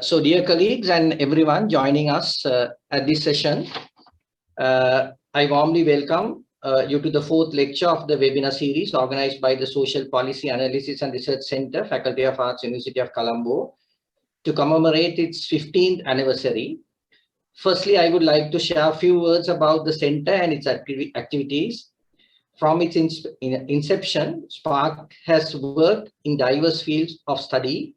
So dear colleagues and everyone joining us at this session, I warmly welcome you to the fourth lecture of the webinar series organized by the Social Policy Analysis and Research Center, Faculty of Arts, University of Colombo, to commemorate its 15th anniversary. Firstly, I would like to share a few words about the center and its activities. From its inception, SPARC has worked in diverse fields of study,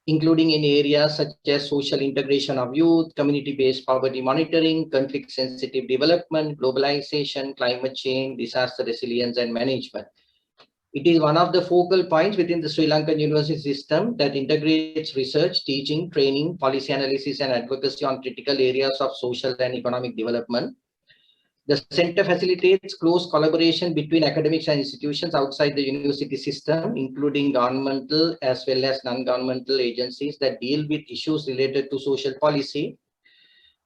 including in areas such as social integration of youth, community-based poverty monitoring, conflict-sensitive development, globalization, climate change, disaster resilience, and management. It is one of the focal points within the Sri Lankan university system that integrates research, teaching, training, policy analysis, and advocacy on critical areas of social and economic development. The center facilitates close collaboration between academics and institutions outside the university system, including governmental as well as non-governmental agencies that deal with issues related to social policy.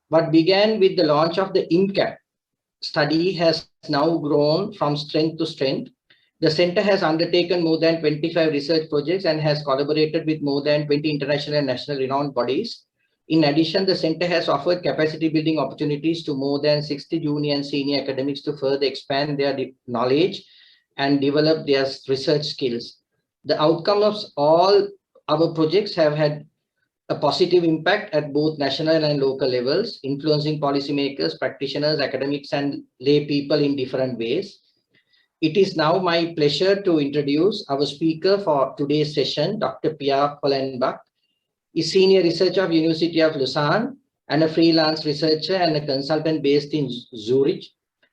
What began with the launch of the IMCAT study has now grown from strength to strength. The center has undertaken more than 25 research projects and has collaborated with more than 20 international and national renowned bodies. In addition, the center has offered capacity building opportunities to more than 60 junior and senior academics to further expand their knowledge and develop their research skills. The outcome of all our projects have had a positive impact at both national and local levels, influencing policymakers, practitioners, academics, and lay people in different ways. It is now my pleasure to introduce our speaker for today's session, Dr. Pia Hollenbach, is senior researcher of University of Lausanne and a freelance researcher and a consultant based in Zurich,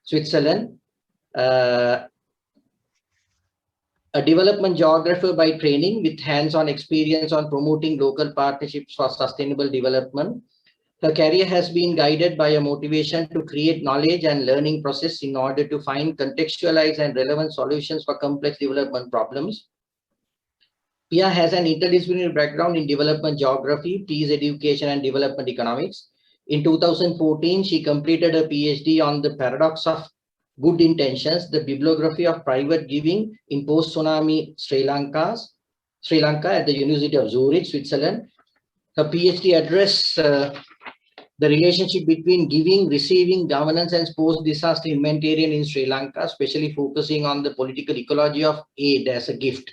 Switzerland. A development geographer by training with hands-on experience on promoting local partnerships for sustainable development. Her career has been guided by a motivation to create knowledge and learning process in order to find contextualized and relevant solutions for complex development problems. Pia has an interdisciplinary background in development geography, peace education, and development economics. In 2014, she completed a PhD on the paradox of good intentions, the bibliography of private giving in post-tsunami Sri Lanka at the University of Zurich, Switzerland. Her PhD addressed the relationship between giving, receiving, governance, and post-disaster humanitarian in Sri Lanka, especially focusing on the political ecology of aid as a gift.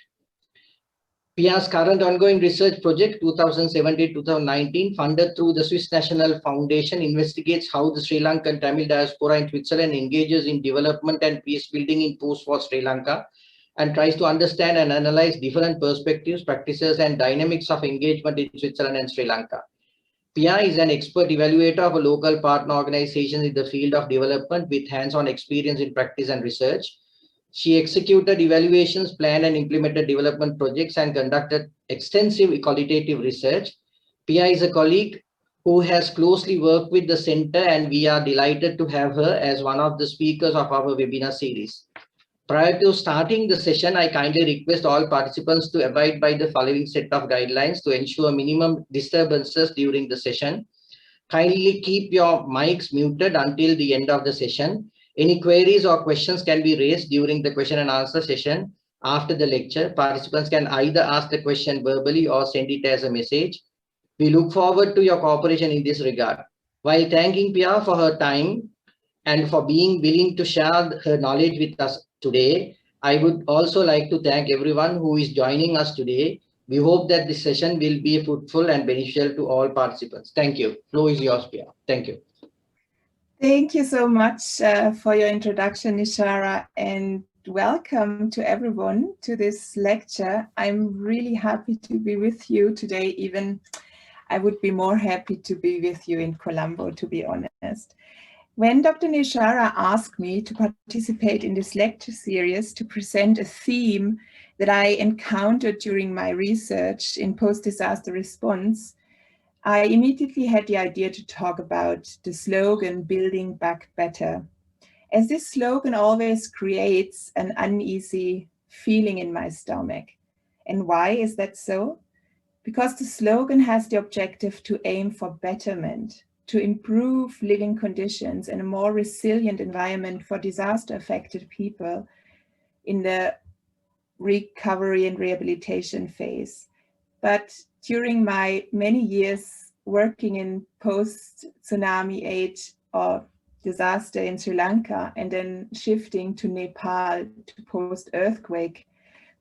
Pia's current ongoing research project, 2017-2019, funded through the Swiss National Foundation, investigates how the Sri Lankan Tamil diaspora in Switzerland engages in development and peace building in post-war Sri Lanka, and tries to understand and analyze different perspectives, practices, and dynamics of engagement in Switzerland and Sri Lanka. Pia is an expert evaluator of a local partner organizations in the field of development with hands-on experience in practice and research. She executed evaluations, planned and implemented development projects, and conducted extensive qualitative research. Pia is a colleague who has closely worked with the center, and we are delighted to have her as one of the speakers of our webinar series. Prior to starting the session, I kindly request all participants to abide by the following set of guidelines to ensure minimum disturbances during the session. Kindly keep your mics muted until the end of the session. Any queries or questions can be raised during the question and answer session. After the lecture, participants can either ask the question verbally or send it as a message. We look forward to your cooperation in this regard. While thanking Pia for her time and for being willing to share her knowledge with us today, I would also like to thank everyone who is joining us today. We hope that this session will be fruitful and beneficial to all participants. Thank you. Floor is yours, Pia. Thank you. Thank you so much for your introduction, Nishara, and welcome to everyone to this lecture. I'm really happy to be with you today. Even I would be more happy to be with you in Colombo, to be honest. When Dr. Nishara asked me to participate in this lecture series to present a theme that I encountered during my research in post-disaster response, I immediately had the idea to talk about the slogan, Building Back Better, as this slogan always creates an uneasy feeling in my stomach. And why is that so? Because the slogan has the objective to aim for betterment, to improve living conditions and a more resilient environment for disaster-affected people in the recovery and rehabilitation phase. But during my many years working in post-tsunami aid or disaster in Sri Lanka, and then shifting to Nepal to post-earthquake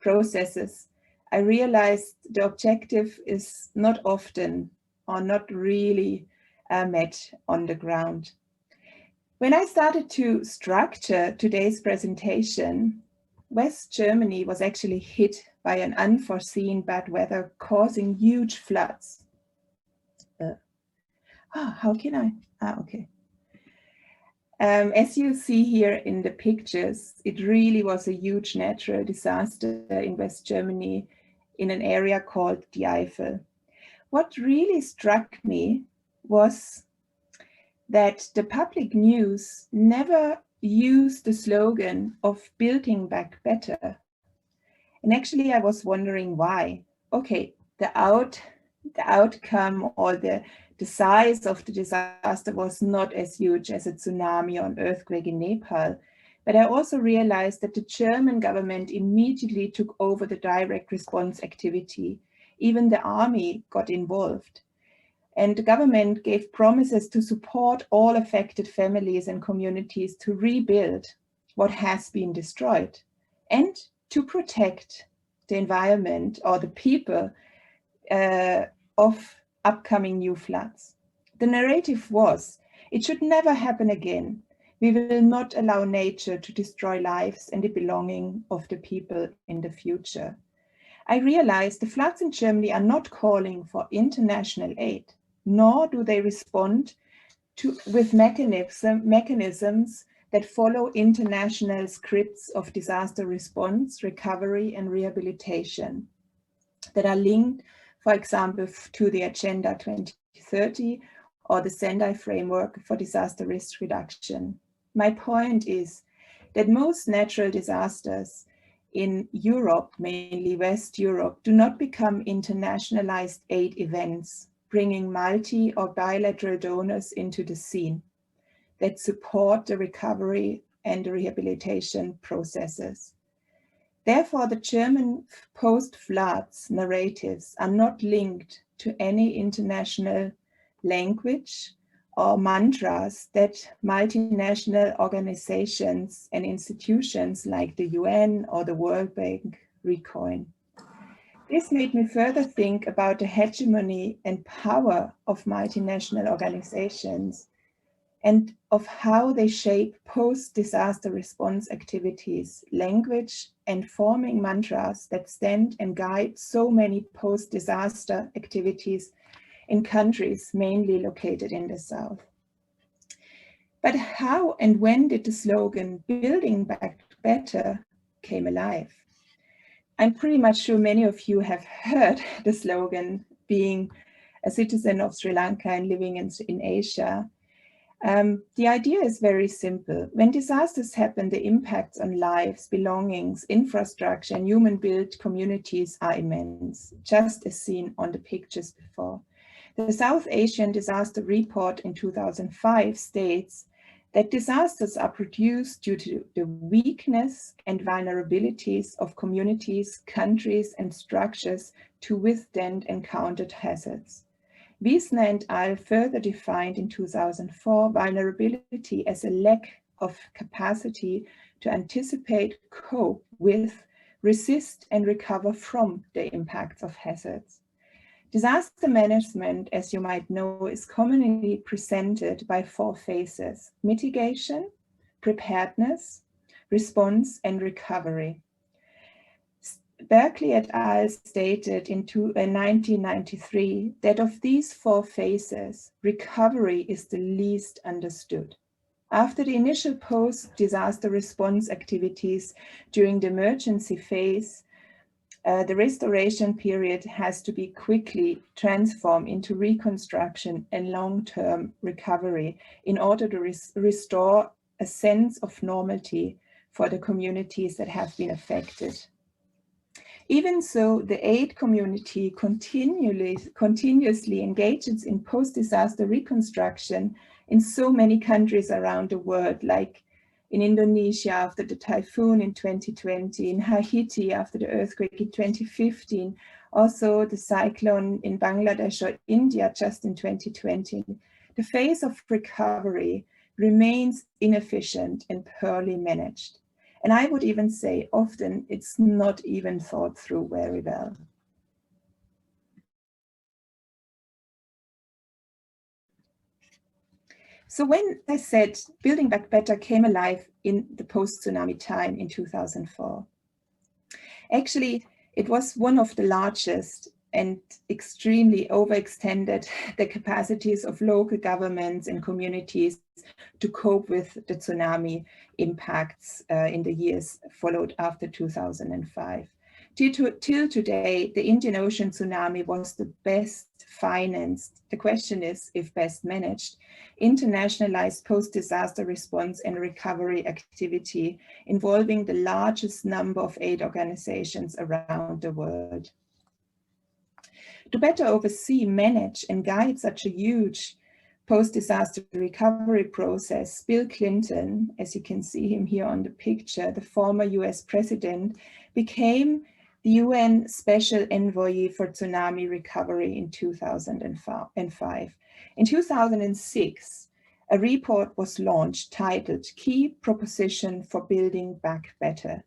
processes, I realized the objective is not often or not really met on the ground. When I started to structure today's presentation, West Germany was actually hit by an unforeseen bad weather causing huge floods. How can I? Okay. As you see here in the pictures, it really was a huge natural disaster in West Germany in an area called the Eifel. What really struck me was that the public news never used the slogan of building back better. And actually I was wondering why. Okay, the outcome or the size of the disaster was not as huge as a tsunami or an earthquake in Nepal. But I also realized that the German government immediately took over the direct response activity. Even the army got involved. And the government gave promises to support all affected families and communities to rebuild what has been destroyed and to protect the environment or the people of upcoming new floods. The narrative was, it should never happen again. We will not allow nature to destroy lives and the belonging of the people in the future. I realized the floods in Germany are not calling for international aid, nor do they respond with mechanisms that follow international scripts of disaster response, recovery, and rehabilitation that are linked, for example, to the Agenda 2030 or the Sendai framework for disaster risk reduction. My point is that most natural disasters in Europe, mainly West Europe, do not become internationalized aid events, bringing multi or bilateral donors into the scene that support the recovery and the rehabilitation processes. Therefore, the German post-floods narratives are not linked to any international language or mantras that multinational organizations and institutions like the UN or the World Bank recoin. This made me further think about the hegemony and power of multinational organizations and of how they shape post-disaster response activities, language, and forming mantras that stand and guide so many post-disaster activities in countries mainly located in the South. But how and when did the slogan "Building Back Better" came alive? I'm pretty much sure many of you have heard the slogan, being a citizen of Sri Lanka and living in Asia. The idea is very simple. When disasters happen, the impacts on lives, belongings, infrastructure, and human-built communities are immense, just as seen on the pictures before. The South Asian Disaster Report in 2005 states that disasters are produced due to the weakness and vulnerabilities of communities, countries, and structures to withstand encountered hazards. Wiesner and al. Further defined in 2004 vulnerability as a lack of capacity to anticipate, cope with, resist, and recover from the impacts of hazards. Disaster management, as you might know, is commonly presented by 4 phases: mitigation, preparedness, response, and recovery. Berkeley et al. Stated in 1993 that of these 4 phases, recovery is the least understood. After the initial post-disaster response activities during the emergency phase, the restoration period has to be quickly transformed into reconstruction and long-term recovery in order to restore a sense of normality for the communities that have been affected. Even so, the aid community continuously engages in post-disaster reconstruction in so many countries around the world, like in Indonesia after the typhoon in 2020, in Haiti after the earthquake in 2015, also the cyclone in Bangladesh or India just in 2020, the phase of recovery remains inefficient and poorly managed. And I would even say often it's not even thought through very well. So when I said Building Back Better came alive in the post-tsunami time in 2004, actually, it was one of the largest and extremely overextended the capacities of local governments and communities to cope with the tsunami impacts in the years followed after 2005. Till today, the Indian Ocean tsunami was the best financed, the question is if best managed, internationalized post-disaster response and recovery activity involving the largest number of aid organizations around the world. To better oversee, manage, and guide such a huge post-disaster recovery process, Bill Clinton, as you can see him here on the picture, the former US president, became the UN Special Envoy for Tsunami Recovery in 2005. In 2006, a report was launched titled Key Proposition for Building Back Better.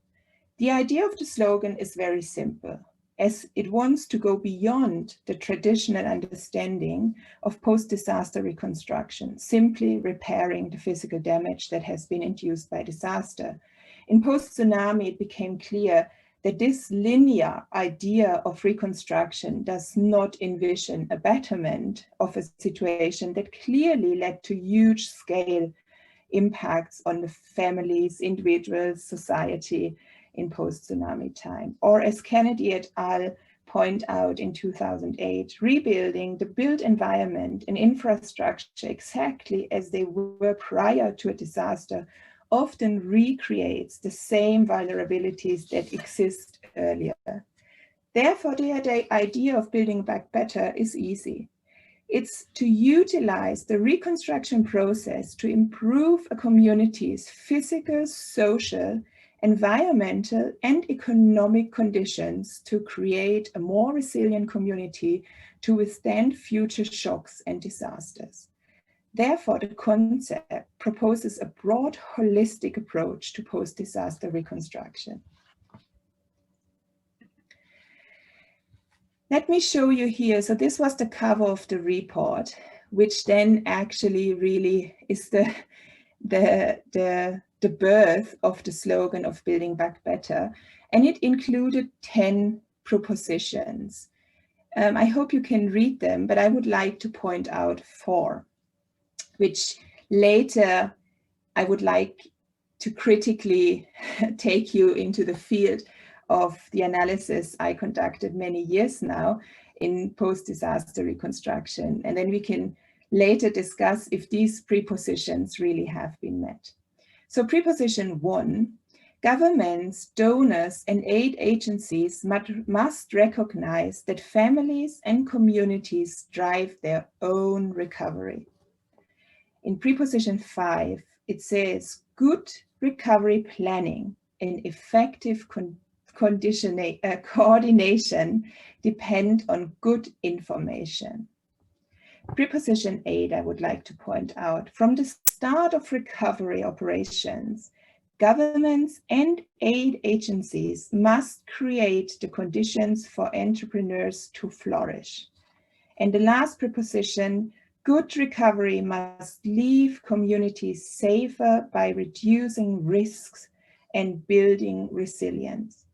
The idea of the slogan is very simple, as it wants to go beyond the traditional understanding of post-disaster reconstruction, simply repairing the physical damage that has been induced by disaster. In post-tsunami, it became clear that this linear idea of reconstruction does not envision a betterment of a situation that clearly led to huge scale impacts on the families, individuals, society in post-tsunami time. Or as Kennedy et al. Point out in 2008, rebuilding the built environment and infrastructure exactly as they were prior to a disaster often recreates the same vulnerabilities that exist earlier. Therefore, the idea of building back better is easy. It's to utilize the reconstruction process to improve a community's physical, social, environmental, and economic conditions to create a more resilient community to withstand future shocks and disasters. Therefore, the concept proposes a broad, holistic approach to post-disaster reconstruction. Let me show you here. So this was the cover of the report, which then actually really is the birth of the slogan of Building Back Better. And it included 10 propositions. I hope you can read them, but I would like to point out 4. Which later I would like to critically take you into the field of the analysis I conducted many years now in post-disaster reconstruction. And then we can later discuss if these prepositions really have been met. So preposition 1, governments, donors, and aid agencies must recognize that families and communities drive their own recovery. In preposition 5, it says good recovery planning and effective coordination depend on good information. Preposition 8, I would like to point out, from the start of recovery operations, governments and aid agencies must create the conditions for entrepreneurs to flourish. And the last preposition, good recovery must leave communities safer by reducing risks and building resilience.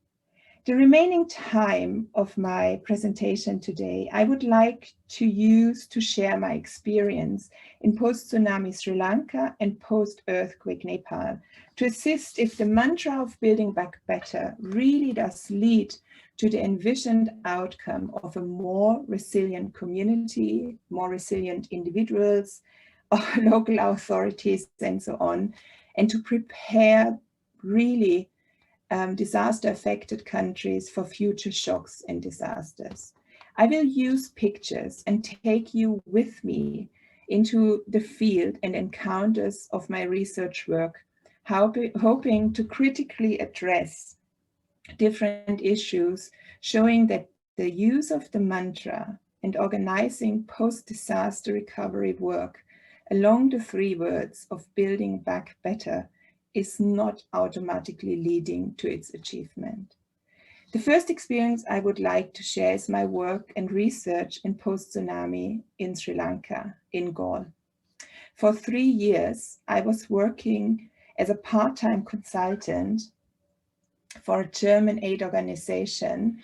The remaining time of my presentation today, I would like to use to share my experience in post-tsunami Sri Lanka and post-earthquake Nepal to assist if the mantra of building back better really does lead to the envisioned outcome of a more resilient community, more resilient individuals, local authorities, and so on, and to prepare really disaster-affected countries for future shocks and disasters. I will use pictures and take you with me into the field and encounters of my research work, hoping to critically address different issues, showing that the use of the mantra and organizing post-disaster recovery work along the 3 words of building back better is not automatically leading to its achievement. The first experience I would like to share is my work and research in post-tsunami in Sri Lanka, in Galle. For 3 years, I was working as a part-time consultant for a German aid organization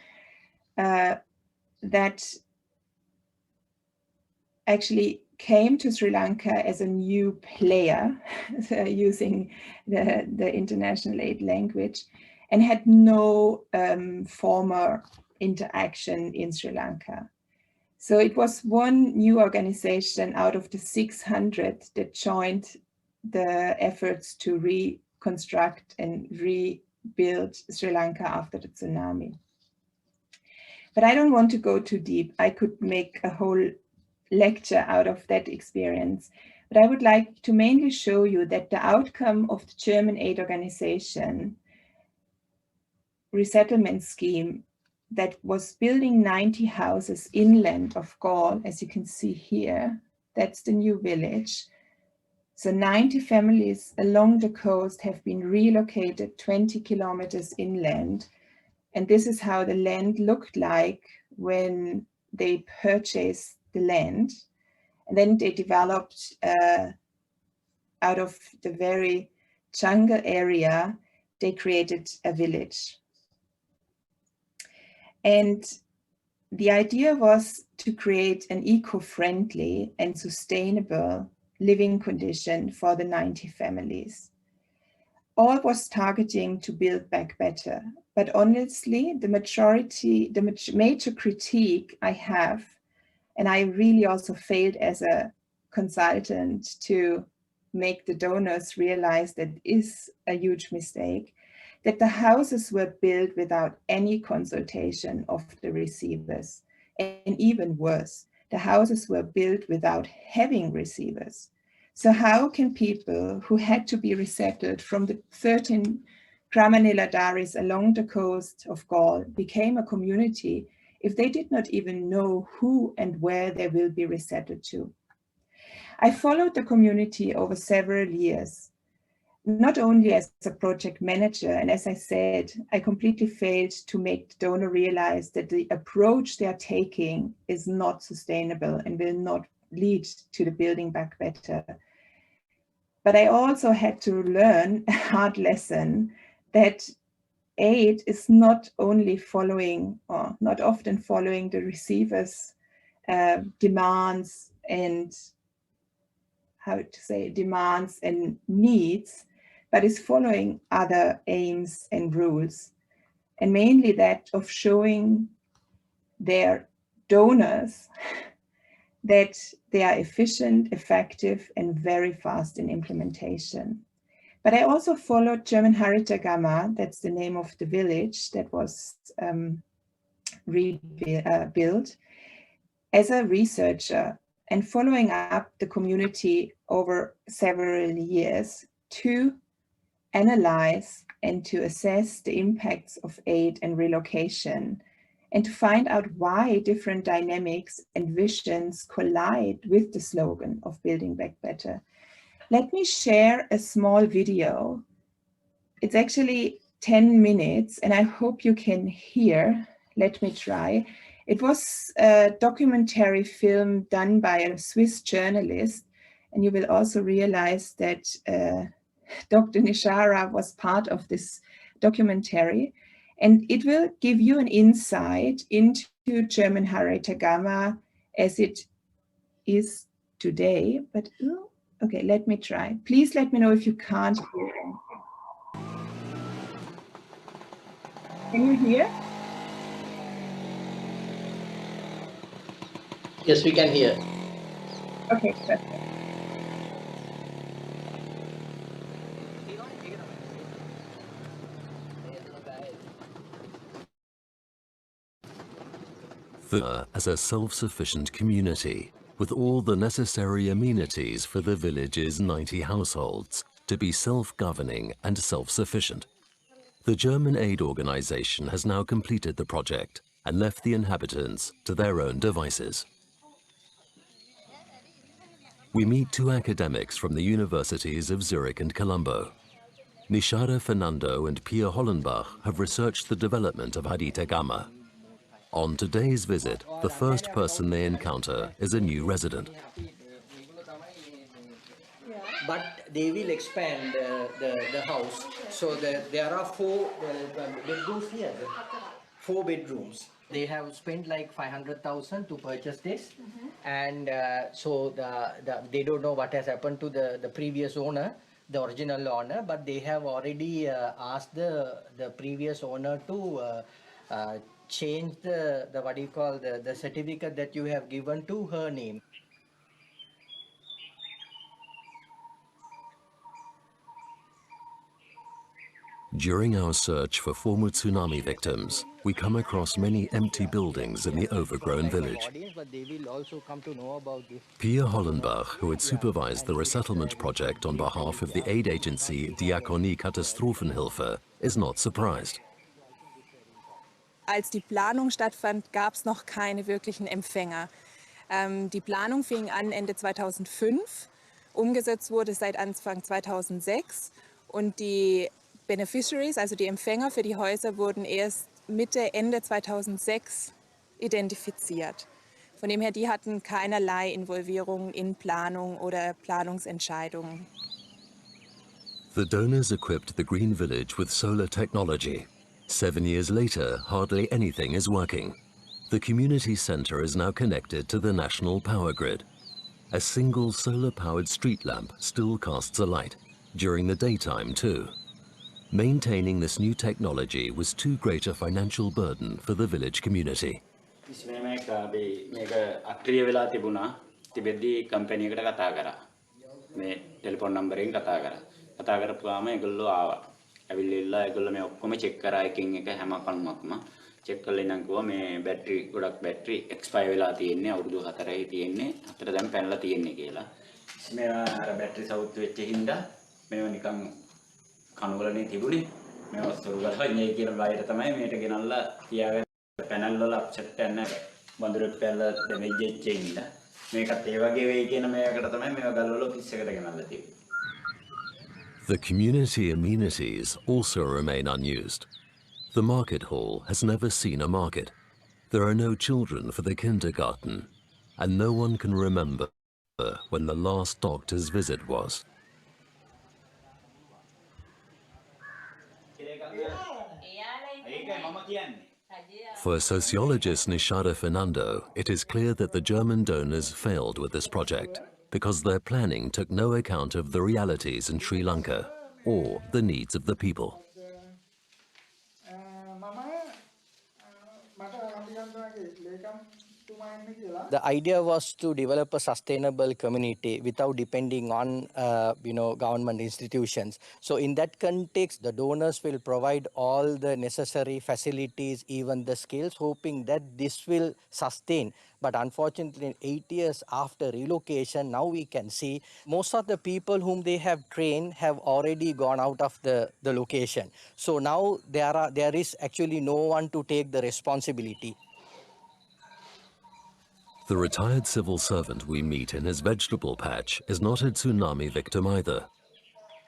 that actually came to Sri Lanka as a new player using the international aid language, and had no former interaction in Sri Lanka. So it was one new organization out of the 600 that joined the efforts to reconstruct and rebuild Sri Lanka after the tsunami. But I don't want to go too deep. I could make a whole lecture out of that experience. But I would like to mainly show you that the outcome of the German aid organization resettlement scheme that was building 90 houses inland of Galle, as you can see here, that's the new village. So 90 families along the coast have been relocated 20 kilometers inland. And this is how the land looked like when they purchased the land. And then they developed out of the very jungle area, they created a village. And the idea was to create an eco-friendly and sustainable living condition for the 90 families. All was targeting to build back better. But honestly, the major critique I have, and I really also failed as a consultant to make the donors realize that is a huge mistake, that the houses were built without any consultation of the receivers. And even worse, the houses were built without having receivers. So how can people who had to be resettled from the 13 Kramaniladaris along the coast of Galle became a community if they did not even know who and where they will be resettled to? I followed the community over several years, not only as a project manager, and as I said, I completely failed to make the donor realize that the approach they are taking is not sustainable and will not lead to the building back better. But I also had to learn a hard lesson that aid is not only following, or not often following, the receiver's demands and demands and needs, but is following other aims and rules, and mainly that of showing their donors that they are efficient, effective, and very fast in implementation. But I also followed German Haritagama, that's the name of the village that was rebuilt, as a researcher, and following up the community over several years to analyze and to assess the impacts of aid and relocation, and to find out why different dynamics and visions collide with the slogan of building back better. Let me share a small video. It's actually 10 minutes, and I hope you can hear. Let me try. It was a documentary film done by a Swiss journalist, and you will also realize that Dr. Nishara was part of this documentary, and it will give you an insight into German Haritagama as it is today. But okay, let me try. Please let me know if you can't hear. Can you hear? Yes, we can hear. Okay, perfect. As a self-sufficient community, with all the necessary amenities for the village's 90 households to be self-governing and self-sufficient. The German aid organization has now completed the project and left the inhabitants to their own devices. We meet two academics from the universities of Zurich and Colombo. Nishara Fernando and Pia Hollenbach have researched the development of Haditha Gamma. On today's visit, the first person they encounter is a new resident. But they will expand the house. So there are four bedrooms here. 4 bedrooms. They have spent like 500,000 to purchase this, and so they don't know what has happened to the previous owner, the original owner, but they have already asked the previous owner to change the what do you call the certificate that you have given to her name. During our search for former tsunami victims, we come across many empty buildings in the overgrown village. Pia Hollenbach, who had supervised the resettlement project on behalf of the aid agency Diakonie Katastrophenhilfe, is not surprised. Als die Planung stattfand, gab es noch keine wirklichen Empfänger. Die Planung fing an Ende 2005, umgesetzt wurde seit Anfang 2006 und die Beneficiaries, also die Empfänger für die Häuser, wurden erst Mitte, Ende 2006 identifiziert. Von dem her, die hatten keinerlei Involvierung in Planung oder Planungsentscheidungen. The donors equipped the Green Village with solar technology. 7 years later, hardly anything is working. The community center is now connected to the national power grid. A single solar-powered street lamp still casts a light, during the daytime too. Maintaining this new technology was too great a financial burden for the village community. Check කරලා ඉඳන් කිව්වා මේ battery ගොඩක් battery expire වෙලා තියෙන්නේ අවුරුදු 4යි තියෙන්නේ 4 දැන් පැනලා තියෙන්නේ කියලා. මේ අර බැටරි සවුත් වෙච්ච හින්දා මේව නිකන් කණුවලනේ තිබුණේ. මේව සොරුගලා ඉන්නේ කියන බයර තමයි මේට ගෙනල්ලා තියාගෙන පැනල් වල අප්සෙට් යන බඳුරට පැනලා ඩැමේජ් වෙච්ච හින්දා මේකත් ඒ වගේ වෙයි කියන මේකට තමයි මේව ගලවලා ඔෆිස් එකට ගෙනල්ලා තියෙන්නේ. The community amenities also remain unused. The market hall has never seen a market. There are no children for the kindergarten, and no one can remember when the last doctor's visit was. For sociologist Nishara Fernando, it is clear that the German donors failed with this project because their planning took no account of the realities in Sri Lanka or the needs of the people. The idea was to develop a sustainable community without depending on, government institutions. So in that context, the donors will provide all the necessary facilities, even the skills, hoping that this will sustain. But unfortunately, 8 years after relocation, now we can see most of the people whom they have trained have already gone out of the location. So now there is actually no one to take the responsibility. The retired civil servant we meet in his vegetable patch is not a tsunami victim either.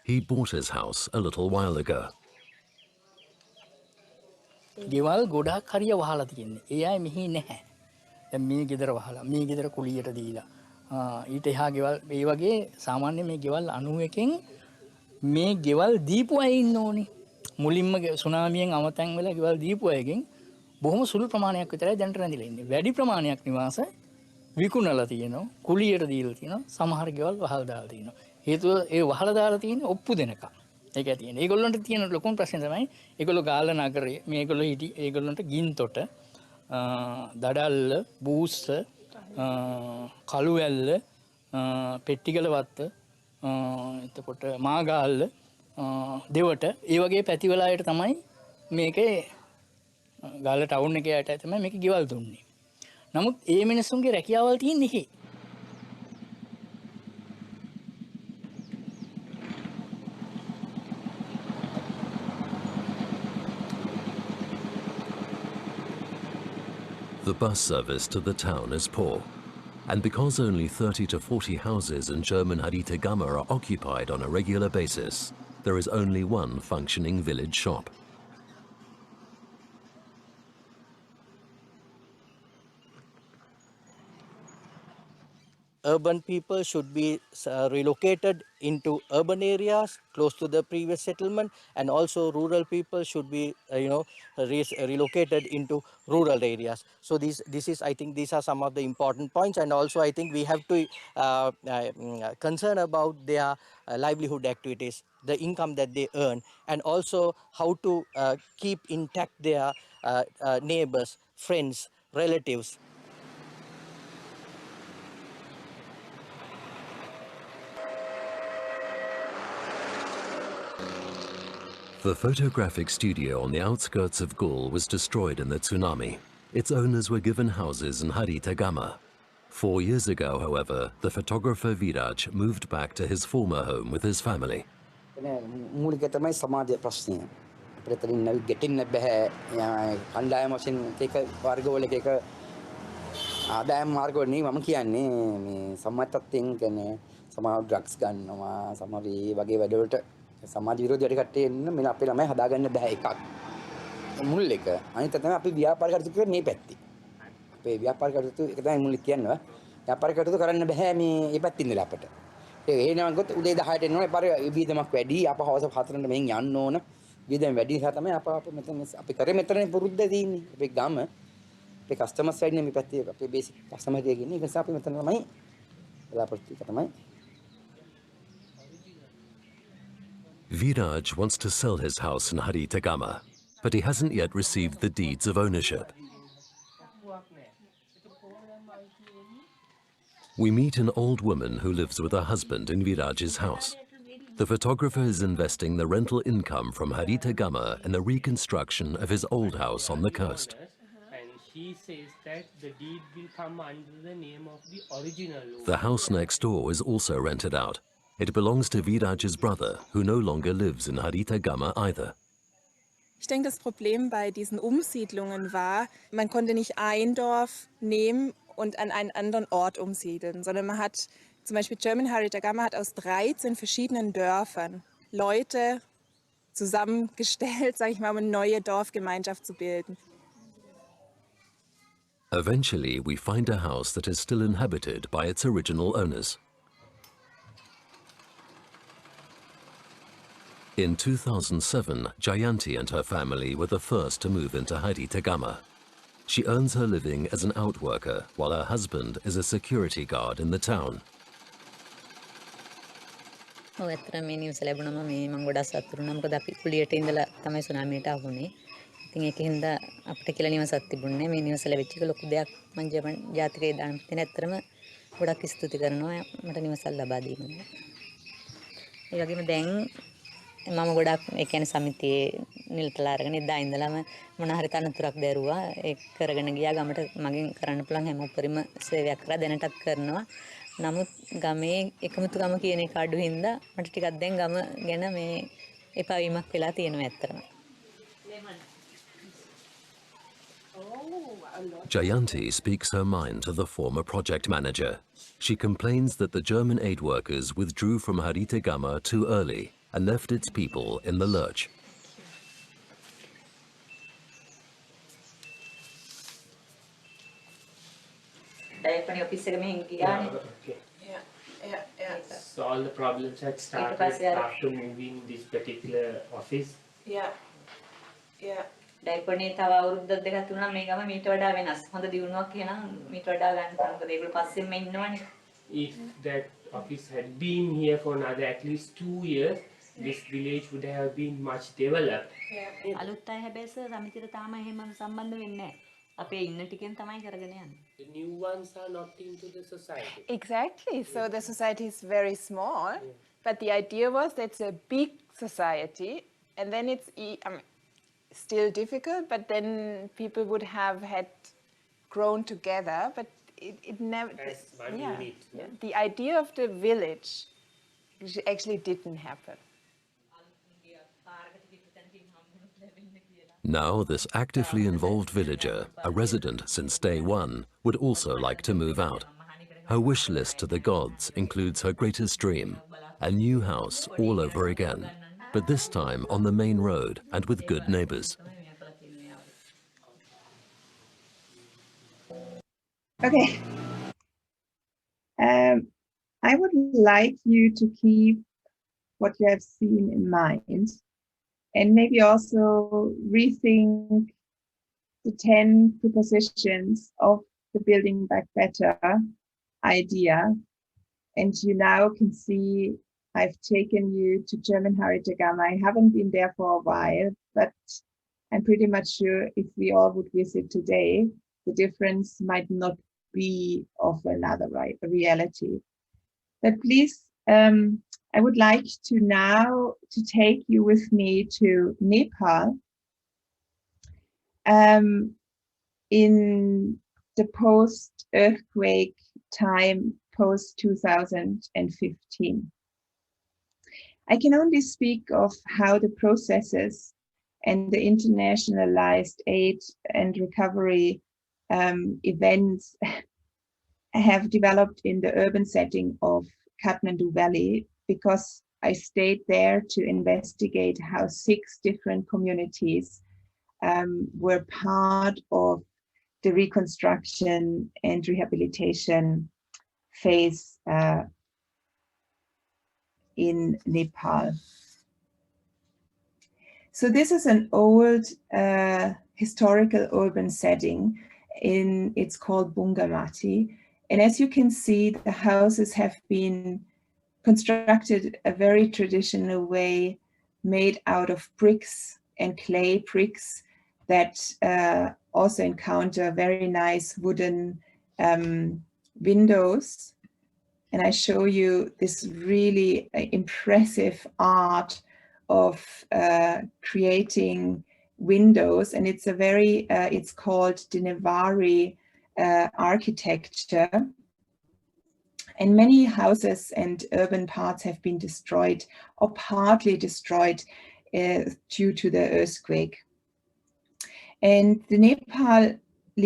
He bought his house a little while ago. ගෙවල් ගොඩක් හරිය වහලා තියෙන්නේ. ඒ අය මෙහි නැහැ. දැන් මේ ගෙදර වහලා, මේ ගෙදර කුලියට දීලා. ඊට එහා ගෙවල් මේ වගේ සාමාන්‍ය මේ ගෙවල් 91කින් මේ ගෙවල් දීපු අය ඉන්න ඕනේ. මුලින්ම සුනාමියෙන් අමතන් වෙලා ගෙවල් දීපු අයගෙන් බොහොම සුළු ප්‍රමාණයක් විතරයි දැනට රැඳිලා ඉන්නේ. වැඩි ප්‍රමාණයක් නිවාස විකුණලා තියෙනවා, කුලියට දීලා තියෙනවා, සමහර ගෙවල් වහලා දාලා තියෙනවා. හේතුව ඒ වහලා දාලා තියෙන්නේ ඔප්පු දෙනකම්. ඒක තියෙන්නේ. ඒගොල්ලන්ට තියෙන ලොකුම ප්‍රශ්නේ තමයි ඒගොල්ලෝ ගාල්ල නගරේ මේගොල්ලෝ ඒගොල්ලන්ට ගින්තොට දඩල්ල, බූස්ස, කළුවැල්ල, පෙට්ටිගලවත්ත, එතකොට මාගාල්ල, දෙවට ඒ වගේ පැතිවල අයට තමයි මේකේ ගාල්ල ටවුන් එකේ අයට තමයි මේක ගෙවල් දුන්නේ. නමුත් ඒ මිනිස්සුන්ගේ රැකියාවල් තියෙන්නේ හේ. The bus service to the town is poor. And because only 30 to 40 houses in German Haritagama are occupied on a regular basis, there is only one functioning village shop. Urban people should be relocated into urban areas close to the previous settlement, and also rural people should be relocated into rural areas. So this is, I think these are some of the important points, and also I think we have to concern about their livelihood activities, the income that they earn, and also how to keep intact their neighbors, friends, relatives. The photographic studio on the outskirts of Gul was destroyed in the tsunami. Its owners were given houses in Haritagama. 4 years ago, however, the photographer Viraj moved back to his former home with his family. මූලික තමයි සමාජ ප්‍රශ්නය. අපිට තරින් ගෙටින්න බෑ. කණ්ඩායම වශයෙන් එක වර්ගවල එක ආදායම් මාර්ගවල නෙවෙයි මම කියන්නේ මේ සමාජතත්වයෙන් කියන්නේ සමහර ඩ්‍රග්ස් ගන්නවා සමහර මේ වගේ වැඩවලට සමාජ විරෝධී වැඩ කට්ටිය එන්න මෙන්න අපේ ළමයි හදාගන්න බෑ එකක්. මුල් එක. අනිත් තමයි අපි ව්‍යාපාර කටයුතු කරන්නේ මේ පැත්තේ. අපේ ව්‍යාපාර කටයුතු එක තමයි මුලින් කියනවා. ව්‍යාපාර කටයුතු කරන්න බෑ මේ පැත්තින් ඉඳලා අපිට. එහෙනම් ගොත් උදේ 10ට එන්න ඕනේ. පාර විදමක් වැඩි. අප හවස 4ට මෙහෙන් යන්න ඕන. විදම වැඩි නිසා තමයි අප මෙතන අපි කරේ මෙතනනේ පුරුද්ද තියෙන්නේ. අපේ ගම අපේ කස්ටමර්ස් වැඩිනේ මේ පැත්තේ අපේ බේසික් කස්ටමර් එකේ ඉන්නේ. ඒක නිසා අපි මෙතන තමයි බලාපොරොත්තු එක තමයි. Viraj wants to sell his house in Haritagama, but he hasn't yet received the deeds of ownership. We meet an old woman who lives with her husband in Viraj's house. The photographer is investing the rental income from Haritagama in the reconstruction of his old house on the coast. And she says that the deed will come under the name of the original owner. The house next door is also rented out. It belongs to Viraj's brother, who no longer lives in Haritagama either. Ich denke, das Problem bei diesen Umsiedlungen war, man konnte nicht ein Dorf nehmen und an einen anderen Ort umsiedeln, sondern man hat, zum Beispiel German Haritagama hat aus 13 verschiedenen Dörfern Leute zusammengestellt, sage ich mal, um eine neue Dorfgemeinschaft zu bilden. Eventually, we find a house that is still inhabited by its original owners. In 2007, Jayanti and her family were the first to move into Haritagama. She earns her living as an outworker, while her husband is a security guard in the town. ඔව් ඇත්තටම මේ නිවස ලැබුණම මේ මම ගොඩක් සතුටු වුණා. මොකද අපි කුලියට ඉඳලා තමයි සුනාමියට ආවුනේ. ඉතින් ඒකින්ද අපිට කියලා නිවසක් තිබුණේ. මේ නිවස ලැබෙච්ච එක ලොකු දෙයක්. මම ජර්මන් ජාතිකයේ දාන පිටින් ඇත්තටම ගොඩක් ස්තුති කරනවා මට නිවසක් ලබා දීමට. ඒ වගේම දැන් මම ගොඩක් ඒ කියන්නේ සමිතියේ නිලතලා අරගෙන ඉඳලා ඉඳලාම මොන හරි තනතුරක් දැරුවා. ඒක කරගෙන ගියා. ගමට මගෙන් කරන්න පුළුවන් හැම උපරිම සේවයක් කරා දැනටත් කරනවා. නමුත් ගමේ එකමුතුකම කියන එක අඩු හින්දා මට ටිකක් දැන් ගම ගැන මේ එපා වීමක් වෙලා තියෙනවා ඇත්තටම. Jayanti speaks her mind to the former project manager. She complains that the German aid workers withdrew from Haritagama too early and left its people in the lurch. So all the problems had started after moving this particular office. ඩයිපර්නේ තව අවුරුද්දක් දෙකක් තුනක් මේ ගම මීට වඩා වෙනස්. හොඳ දියුණුවක් කියනවා මීට වඩා ගන්න පුළුවන්. මොකද ඒගොල්ලෝ පස්සෙන්ම ඉන්නවනේ. If that office had been here for another at least 2 years, this village would have been much developed. අලුත් අය හැබැයි සර් සමිතියට තාම එහෙම සම්බන්ධ වෙන්නේ නැහැ. අපේ ඉන්න ටිකෙන් තමයි කරගෙන යන්නේ. The new ones are not into the society. Exactly. So the society is very small, but the idea was that it's a big society, and then it's still difficult, but then people would have had grown together, but it never. As one unit. The idea of the village actually didn't happen. Now this actively involved villager, a resident since day one, would also like to move out. Her wish list to the gods includes her greatest dream, a new house all over again, but this time on the main road and with good neighbors. Okay. I would like you to keep what you have seen in mind and maybe also rethink the 10 prepositions of the Building Back Better idea. And you now can see I've taken you to German Haritagama. I haven't been there for a while, but I'm pretty much sure if we all would visit today, the difference might not be of another reality. But please, I would like to now take you with me to Nepal in the post-earthquake time, post-2015. I can only speak of how the processes and the internationalized aid and recovery events have developed in the urban setting of Kathmandu Valley, because I stayed there to investigate how 6 different communities were part of the reconstruction and rehabilitation phase in Nepal. So this is an old historical urban setting. It's called Bungamati. And as you can see, the houses have been constructed a very traditional way, made out of bricks and clay bricks that also encounter very nice wooden windows. And I show you this really impressive art of creating windows. And it's a very, it's called Dinevari architecture. And many houses and urban parts have been destroyed or partly destroyed due to the earthquake. And the Nepali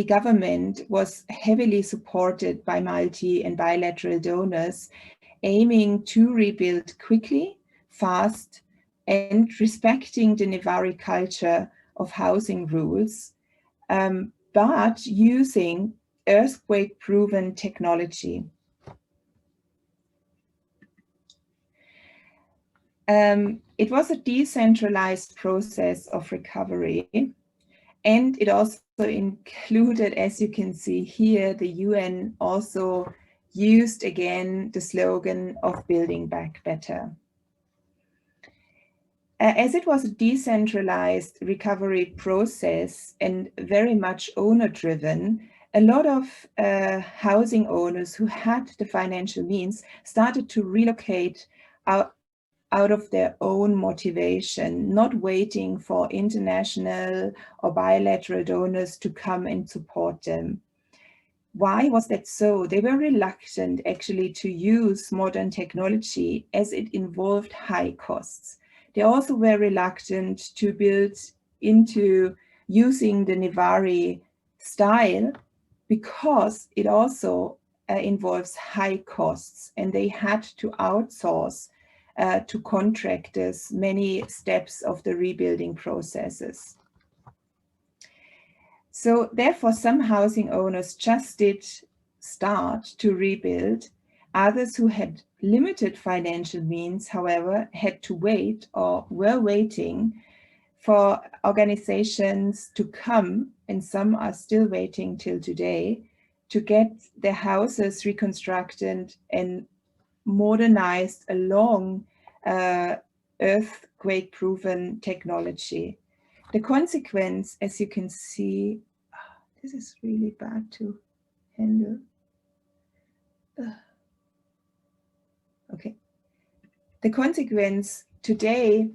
government was heavily supported by multi and bilateral donors, aiming to rebuild quickly, fast, and respecting the Nevari culture of housing rules, but using earthquake-proven technology. It was a decentralized process of recovery, and it also included, as you can see here, the UN also used again the slogan of Building Back Better. As it was a decentralized recovery process and very much owner-driven, a lot of housing owners who had the financial means started to relocate out of their own motivation, not waiting for international or bilateral donors to come and support them. Why was that so? They were reluctant actually to use modern technology as it involved high costs. They also were reluctant to build into using the Nevari style because it also involves high costs, and they had to outsource to contractors many steps of the rebuilding processes. So therefore, some housing owners just did start to rebuild. Others who had limited financial means, however, had to wait or were waiting for organizations to come, and some are still waiting till today, to get their houses reconstructed and modernized along earthquake-proven technology. The consequence, as you can see, this is really bad to handle. Okay. The consequence today,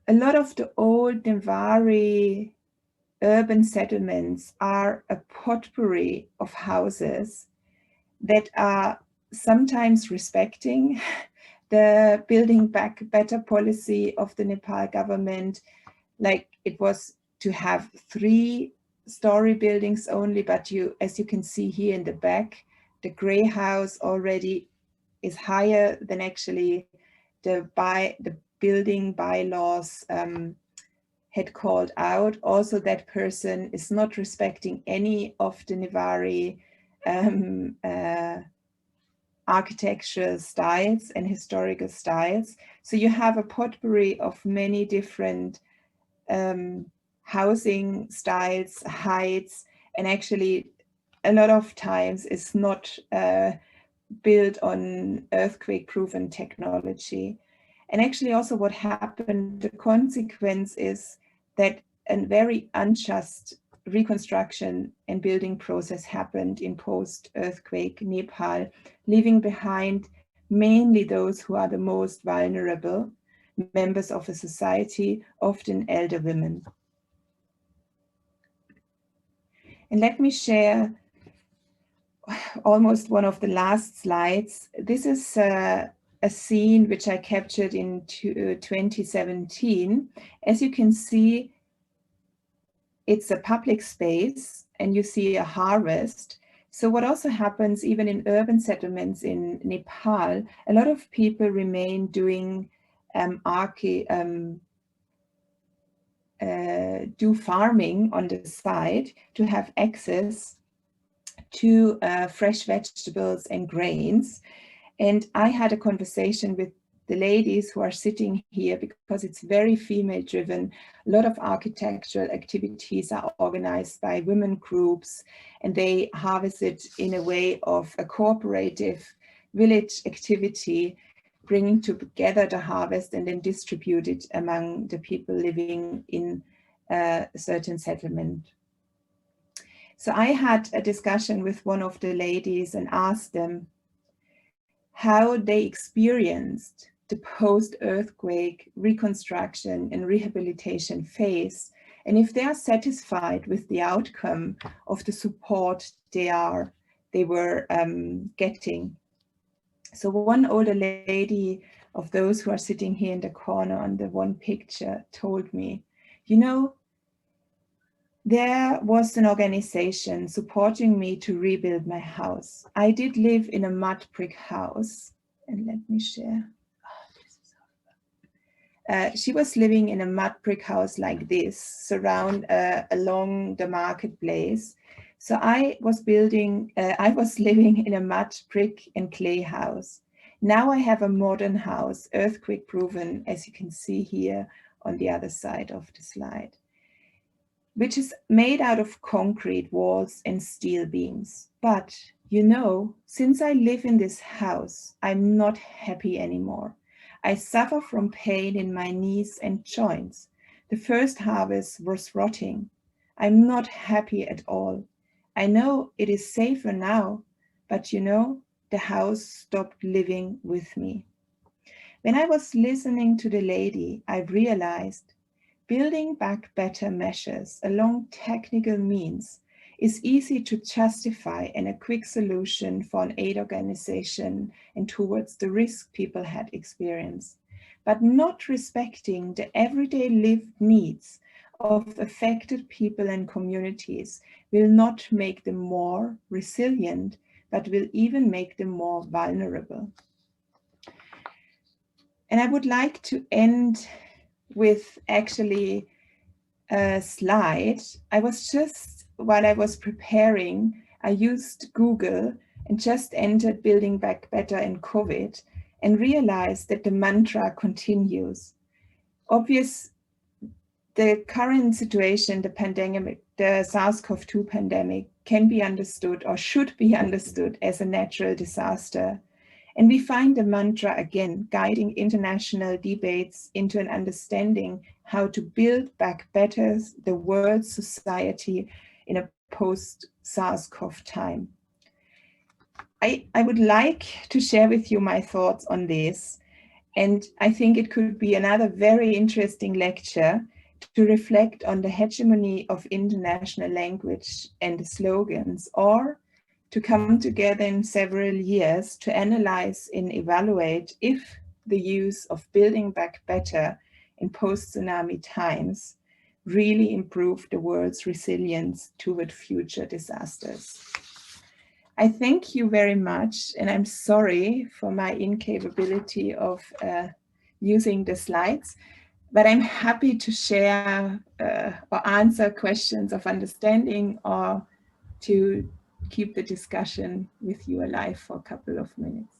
a lot of the old Nevari urban settlements are a potpourri of houses that are sometimes respecting the Building Back Better policy of the Nepal government, like it was to have 3-story buildings only, but as you can see here in the back, the gray house already is higher than actually the building bylaws had called out. Also, that person is not respecting any of the Nevari architectural styles and historical styles. So you have a potpourri of many different housing styles, heights, and actually a lot of times it's not built on earthquake-proven technology. And actually also what happened, the consequence is that a very unjust reconstruction and building process happened in post-earthquake Nepal, leaving behind mainly those who are the most vulnerable members of a society, often elder women. And let me share almost one of the last slides. This is a scene which I captured in 2017. As you can see, it's a public space and you see a harvest. So what also happens even in urban settlements in Nepal, a lot of people remain doing do farming on the side to have access to fresh vegetables and grains. And I had a conversation with the ladies who are sitting here because it's very female driven. A lot of architectural activities are organized by women groups and they harvest it in a way of a cooperative village activity, bringing together the harvest and then distribute it among the people living in a certain settlement. So I had a discussion with one of the ladies and asked them how they experienced the post-earthquake reconstruction and rehabilitation phase, and if they are satisfied with the outcome of the support they were getting. So one older lady of those who are sitting here in the corner on the one picture told me, you know, there was an organization supporting me to rebuild my house. I did live in a mud brick house, and let me share. She was living in a mud brick house like this, along the marketplace. So I was living in a mud brick and clay house. Now I have a modern house, earthquake proven, as you can see here on the other side of the slide, which is made out of concrete walls and steel beams. But you know, since I live in this house, I'm not happy anymore. I suffer from pain in my knees and joints. The first harvest was rotting. I'm not happy at all. I know it is safer now, but you know, the house stopped living with me. When I was listening to the lady, I realized building back better measures along technical means is easy to justify and a quick solution for an aid organization and towards the risk people had experienced, but not respecting the everyday lived needs of affected people and communities will not make them more resilient, but will even make them more vulnerable. And I would like to end with actually a slide. While I was preparing, I used Google and just entered Building Back Better in COVID and realized that the mantra continues. Obvious, the current situation, the pandemic, the SARS-CoV-2 pandemic can be understood or should be understood as a natural disaster. And we find the mantra again guiding international debates into an understanding how to build back better the world society in a post-SARS-CoV time. I would like to share with you my thoughts on this. And I think it could be another very interesting lecture to reflect on the hegemony of international language and the slogans, or to come together in several years to analyze and evaluate if the use of building back better in post-tsunami times really improve the world's resilience toward future disasters. I thank you very much, and I'm sorry for my incapability of using the slides, but I'm happy to share or answer questions of understanding or to keep the discussion with you alive for a couple of minutes.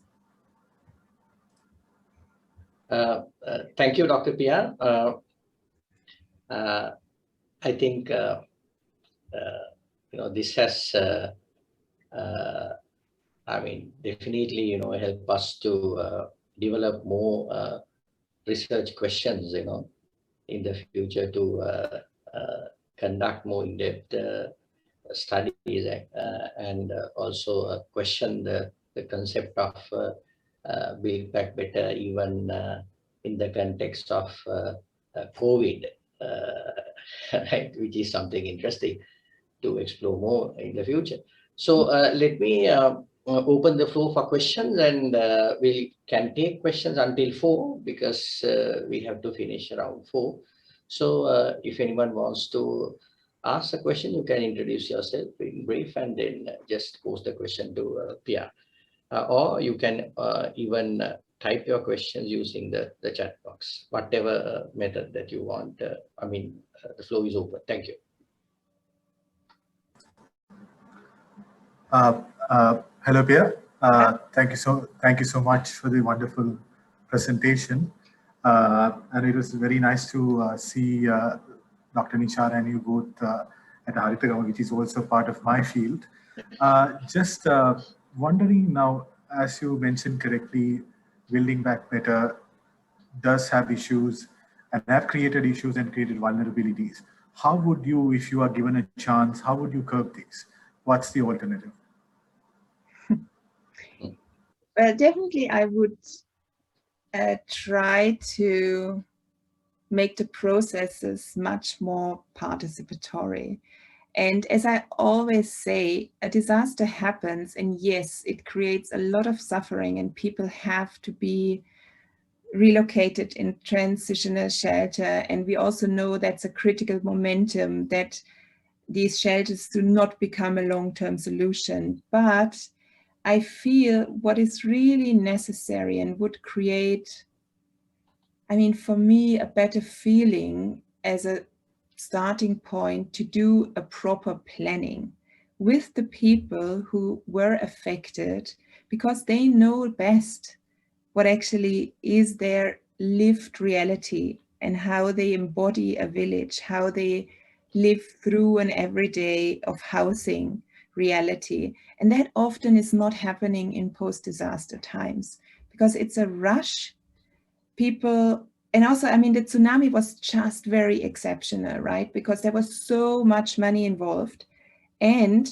Thank you, Dr. Pia. I think this has, I mean, definitely help us to develop more research questions, in the future to conduct more in-depth studies and also question the concept of Build Back Better, even in the context of COVID, right, which is something interesting to explore more in the future. So let me open the floor for questions, and we can take questions until 4 because we have to finish around 4. So if anyone wants to ask a question, you can introduce yourself in brief and then just pose the question to Pia. Or you can even type your questions using the chat box, whatever method that you want. I mean, the floor is open. Thank you. Hello, Pia. Thank you so much for the wonderful presentation. And it was very nice to see Dr. Nishara and you both at Haritagama, which is also part of my field. Just wondering now, as you mentioned correctly, Building Back Better does have issues and have created issues and created vulnerabilities. How would you, if you are given a chance, how would you curb these? What's the alternative? Well, definitely I would try to make the processes much more participatory. And as I always say, a disaster happens, and yes, it creates a lot of suffering, and people have to be relocated in transitional shelter. And we also know that's a critical momentum, that these shelters do not become a long-term solution. But I feel what is really necessary and would create, I mean, for me, a better feeling as a starting point to do a proper planning with the people who were affected, because they know best what actually is their lived reality and how they embody a village, how they live through an everyday of housing reality. And that often is not happening in post-disaster times because it's a rush. People, and also, I mean, the tsunami was just very exceptional, right? Because there was so much money involved. And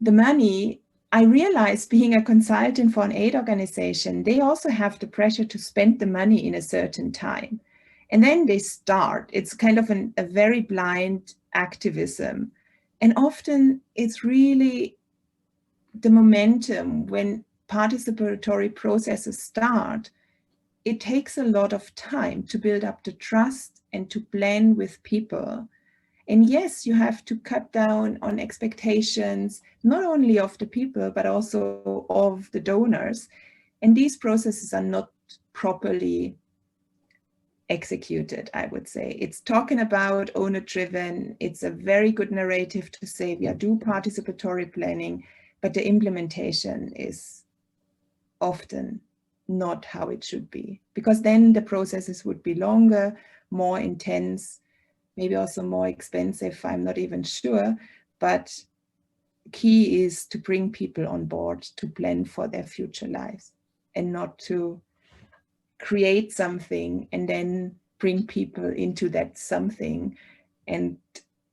the money, I realized being a consultant for an aid organization, they also have the pressure to spend the money in a certain time. And then they start. It's kind of a very blind activism. And often it's really the momentum when participatory processes start. It takes a lot of time to build up the trust and to blend with people. And yes, you have to cut down on expectations, not only of the people, but also of the donors. And these processes are not properly executed, I would say. It's talking about owner-driven. It's a very good narrative to say we do participatory planning, but the implementation is often not how it should be, because then the processes would be longer, more intense, maybe also more expensive, I'm not even sure. But key is to bring people on board to plan for their future lives and not to create something and then bring people into that something and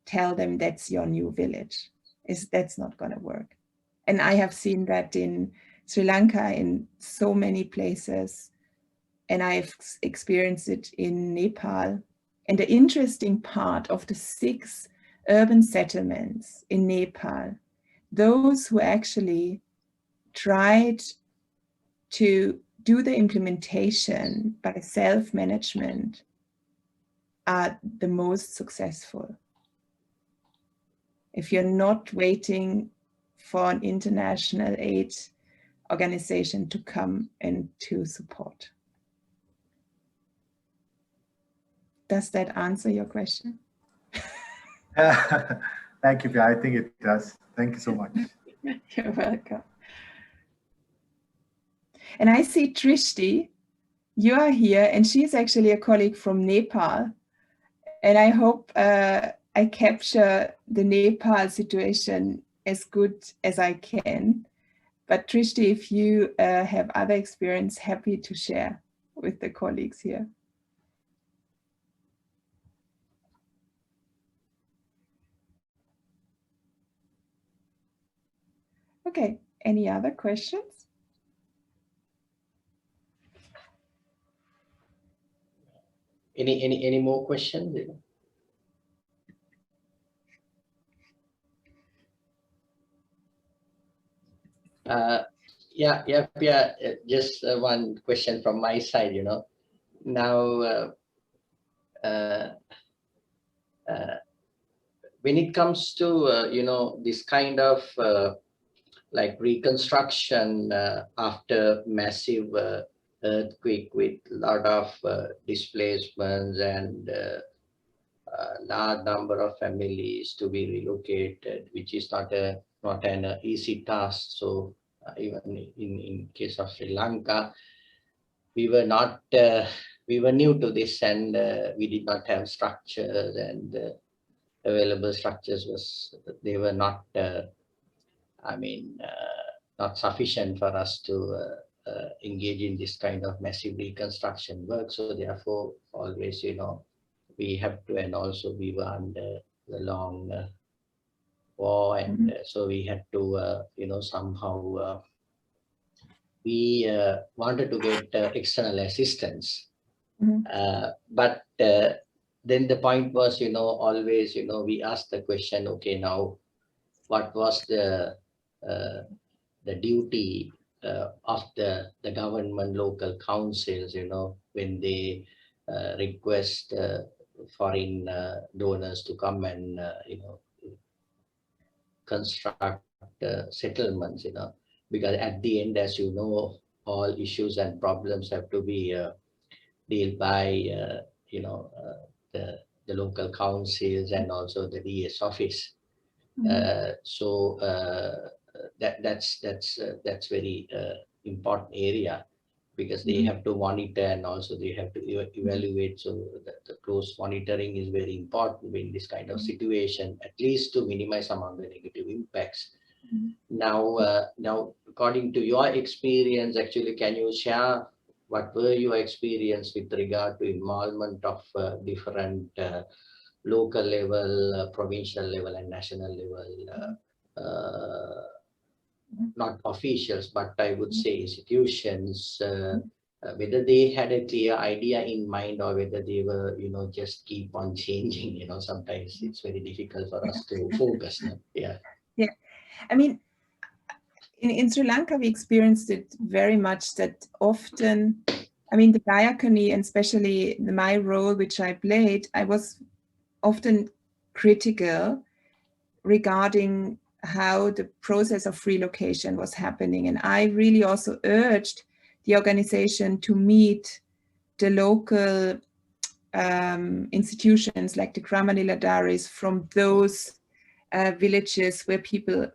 tell them that's your new village. That's not going to work. And I have seen that in Sri Lanka, in so many places, and I've experienced it in Nepal. And the interesting part of the 6 urban settlements in Nepal, those who actually tried to do the implementation by self-management, are the most successful. If you're not waiting for an international aid organization to come and to support. Does that answer your question? Thank you, Pia. I think it does. Thank you so much. You're welcome. And I see Trishti, you are here, and she's actually a colleague from Nepal. And I hope I capture the Nepal situation as good as I can. But Trishti, if you have other experience, happy to share with the colleagues here. Okay, any other questions? Any more questions? Yeah. Just one question from my side. Now when it comes to this kind of like reconstruction after massive earthquake with a lot of displacements and large number of families to be relocated, which is not an easy task. So even in case of Sri Lanka, we were new to this, and we did not have structures, and available structures were not not sufficient for us to engage in this kind of massive reconstruction work. So therefore, always, we have to, and also we were under the long war, and so we had to, somehow we wanted to get external assistance. But then the point was, always, we asked the question, okay, now what was the duty of the government, local councils, when they request foreign donors to come and, construct settlements, because at the end, as you know, all issues and problems have to be dealt by, the local councils and also the DS office. So that's very important area, because they have to monitor and also they have to evaluate. So the close monitoring is very important in this kind of situation, at least to minimize some of the negative impacts. Now, according to your experience, actually, can you share what were your experience with regard to involvement of different local level, provincial level, and national level, not officials, but I would say institutions, whether they had a clear idea in mind, or whether they were, just keep on changing. Sometimes it's very difficult for us to focus. Yeah. I mean, in Sri Lanka, we experienced it very much that often, I mean, the diaconate, and especially my role, which I played, I was often critical regarding how the process of relocation was happening. And I really also urged the organization to meet the local institutions like the Kramaniladaris from those villages where people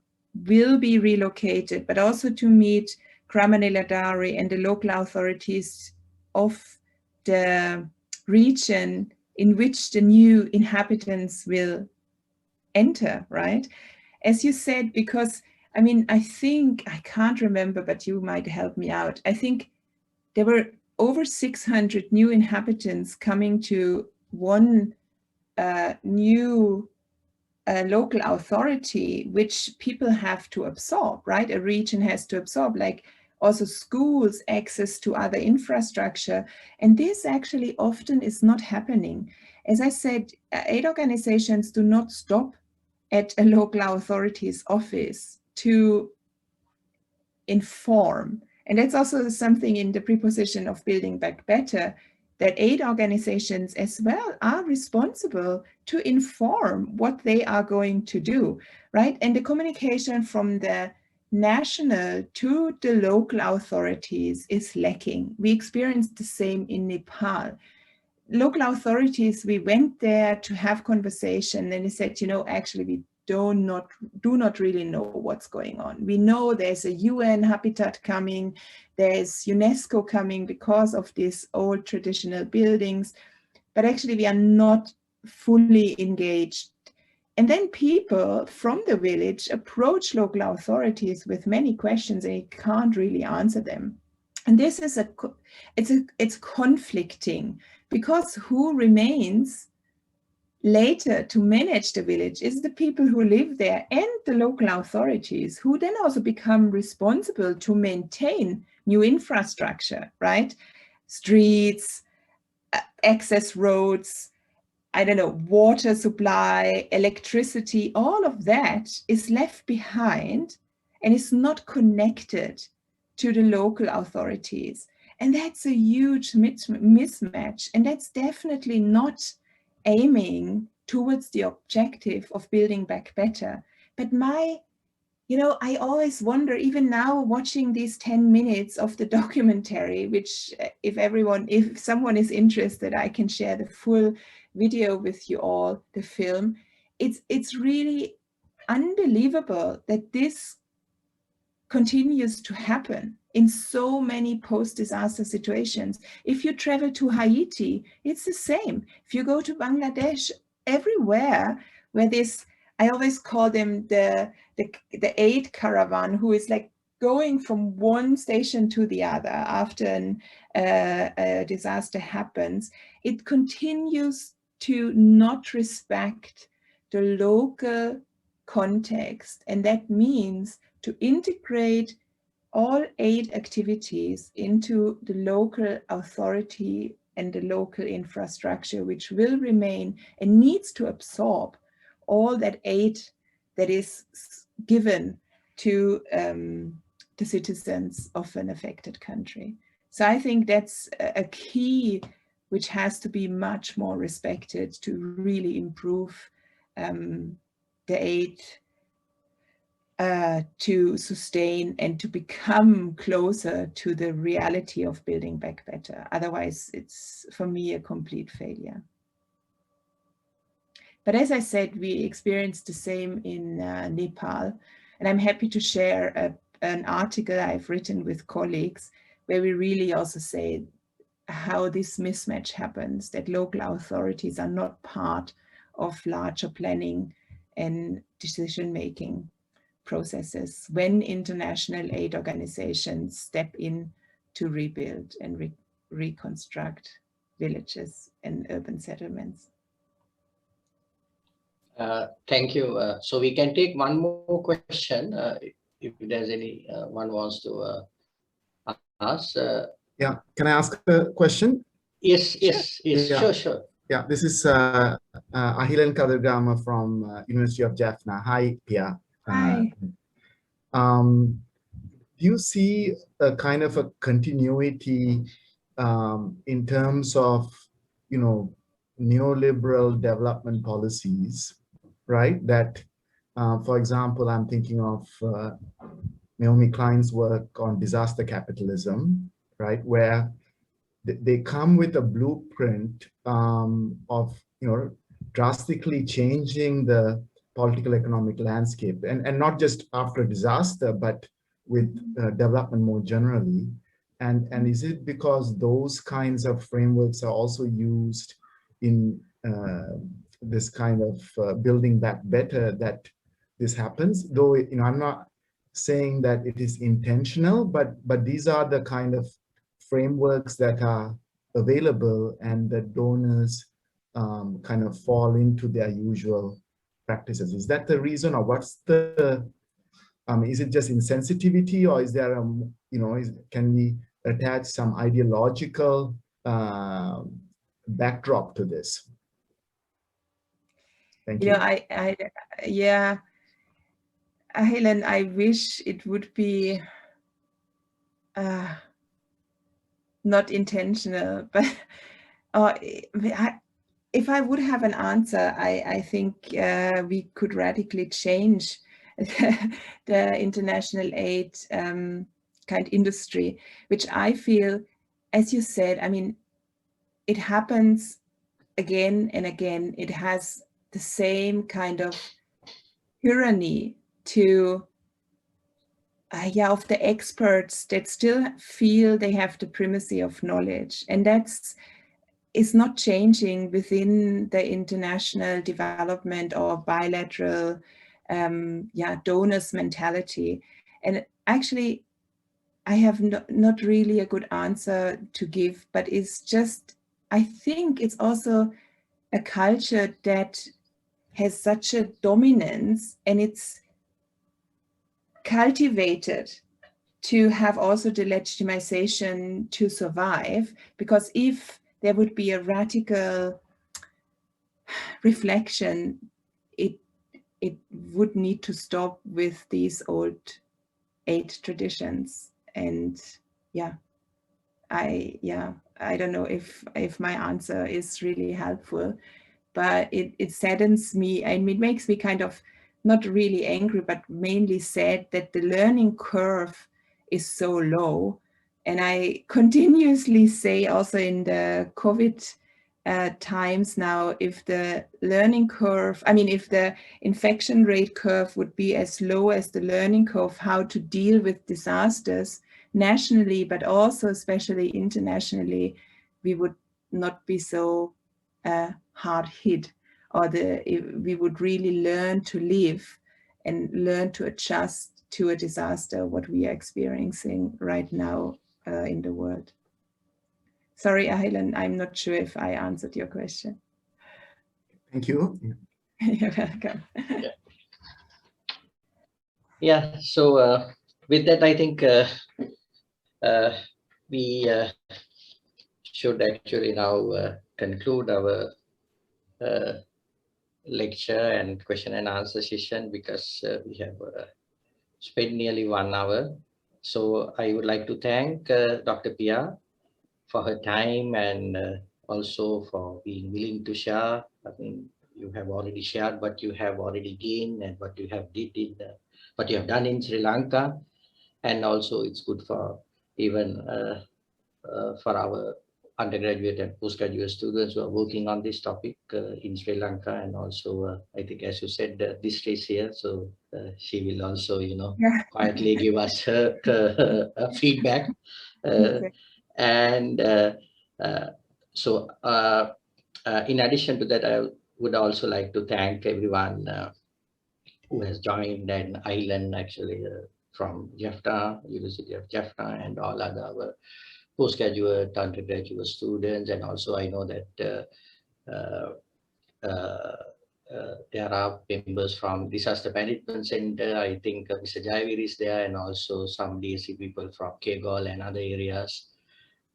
will be relocated, but also to meet Kramaniladari and the local authorities of the region in which the new inhabitants will enter, right? As you said, because, I mean, I think, I can't remember, but you might help me out. I think there were over 600 new inhabitants coming to one new local authority, which people have to absorb, right? A region has to absorb, like also schools, access to other infrastructure. And this actually often is not happening. As I said, aid organizations do not stop at a local authority's office to inform. And that's also something in the preposition of building back better. that aid organizations as well are responsible to inform what they are going to do, right? And the communication from the national to the local authorities is lacking. We experienced the same in Nepal. Local authorities, we went there to have conversation, and they said, you know, actually we do not really know what's going on. We know there's a UN habitat coming, there's UNESCO coming because of these old traditional buildings, but actually we are not fully engaged. And then people from the village approach local authorities with many questions and you can't really answer them. And this is it's conflicting, because who remains later to manage the village is the people who live there and the local authorities, who then also become responsible to maintain new infrastructure, right? Streets, access roads, I don't know, water supply, electricity, all of that is left behind and is not connected to the local authorities. And that's a huge mismatch. And that's definitely not aiming towards the objective of building back better. But I always wonder, even now watching these 10 minutes of the documentary, which if someone is interested, I can share the full video with you all, the film. It's really unbelievable that this continues to happen in so many post-disaster situations. If you travel to Haiti, it's the same. If you go to Bangladesh, everywhere where this, I always call them the aid caravan, who is like going from one station to the other after a disaster happens, it continues to not respect the local context. And that means to integrate all aid activities into the local authority and the local infrastructure, which will remain and needs to absorb all that aid that is given to the citizens of an affected country. So I think that's a key which has to be much more respected to really improve the aid to sustain and to become closer to the reality of building back better. Otherwise, it's, for me, a complete failure. But as I said, we experienced the same in Nepal, and I'm happy to share an article I've written with colleagues where we really also say how this mismatch happens, that local authorities are not part of larger planning and decision-making processes when international aid organizations step in to rebuild and reconstruct villages and urban settlements. Thank you. So we can take one more question if there's any one wants to ask. Yeah, can I ask a question? Yes, yes, yes, yeah. Sure. Yeah, this is Ahilan Kadirgama from University of Jaffna. Hi, Pia. Hi. Do you see a kind of a continuity in terms of, neoliberal development policies, right? That, for example, I'm thinking of Naomi Klein's work on disaster capitalism, right? Where they come with a blueprint of, drastically changing the political economic landscape, and not just after disaster, but with development more generally. And is it because those kinds of frameworks are also used in this kind of building back better that this happens? Though, I'm not saying that it is intentional, but these are the kind of frameworks that are available, and the donors kind of fall into their usual practices. Is that the reason, or what's the, is it just insensitivity, or is there a, can we attach some ideological backdrop to this? Thank you. Yeah, Helen, I wish it would be not intentional, but if I would have an answer, I think we could radically change the international aid kind industry, which I feel, as you said, I mean, it happens again and again. It has the same kind of tyranny to of the experts that still feel they have the primacy of knowledge, and is not changing within the international development or bilateral donors mentality. And actually, I have not really a good answer to give, but it's just, I think it's also a culture that has such a dominance, and it's cultivated to have also the legitimization to survive, because if there would be a radical reflection, it would need to stop with these old aid traditions. And I don't know if my answer is really helpful, but it saddens me, and it makes me kind of not really angry, but mainly sad that the learning curve is so low. And I continuously say also in the COVID times now, if the learning curve, I mean, if the infection rate curve would be as low as the learning curve, how to deal with disasters nationally, but also especially internationally, we would not be so hard hit, or we would really learn to live and learn to adjust to a disaster, what we are experiencing right now in the world. Sorry, Ahilan, I'm not sure if I answered your question. Thank you. You're welcome. Yeah, so with that, I think we should actually now conclude our lecture and question and answer session, because we have spent nearly 1 hour. So I would like to thank Dr. Pia for her time, and also for being willing to share. I mean, you have already shared what you have already gained and what you have what you have done in Sri Lanka, and also it's good for even for our undergraduate and postgraduate students who are working on this topic in Sri Lanka. And also, I think, as you said, this is here, so she will also, quietly give us her feedback. And so in addition to that, I would also like to thank everyone who has joined, and Island actually from Jaffna, University of Jaffna, and all other postgraduate, undergraduate students. And also I know that there are members from Disaster Management Center. I think Mr. Jaivir is there, and also some DSC people from Kegol and other areas.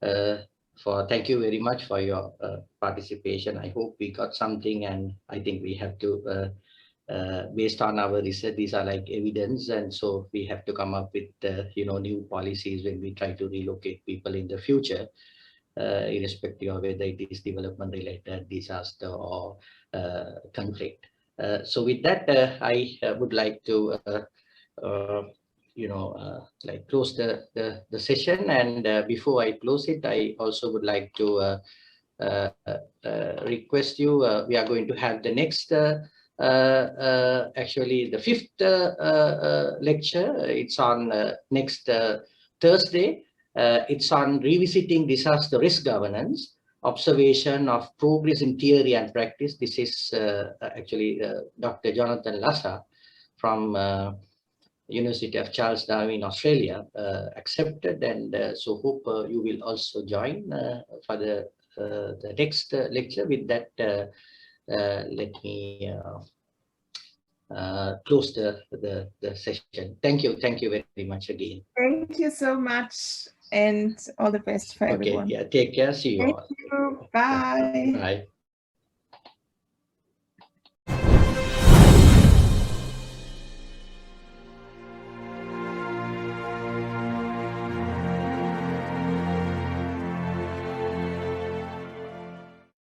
Thank you very much for your participation. I hope we got something, and I think we have to, based on our research, these are like evidence, and so we have to come up with new policies when we try to relocate people in the future, irrespective of whether it is development related, disaster, or conflict. So with that, I would like to close the session. And before I close it, I also would like to request you, we are going to have the next actually the 5th lecture. It's on next Thursday. It's on revisiting disaster risk governance, observation of progress in theory and practice. This is actually Dr. Jonathan Lassa from University of Charles Darwin, Australia, accepted, and so hope you will also join for the next lecture. With that, let me close the session. Thank you very much again. Thank you so much, and all the best for everyone. Okay, yeah, take care. See you all. Thank you. Bye. Bye.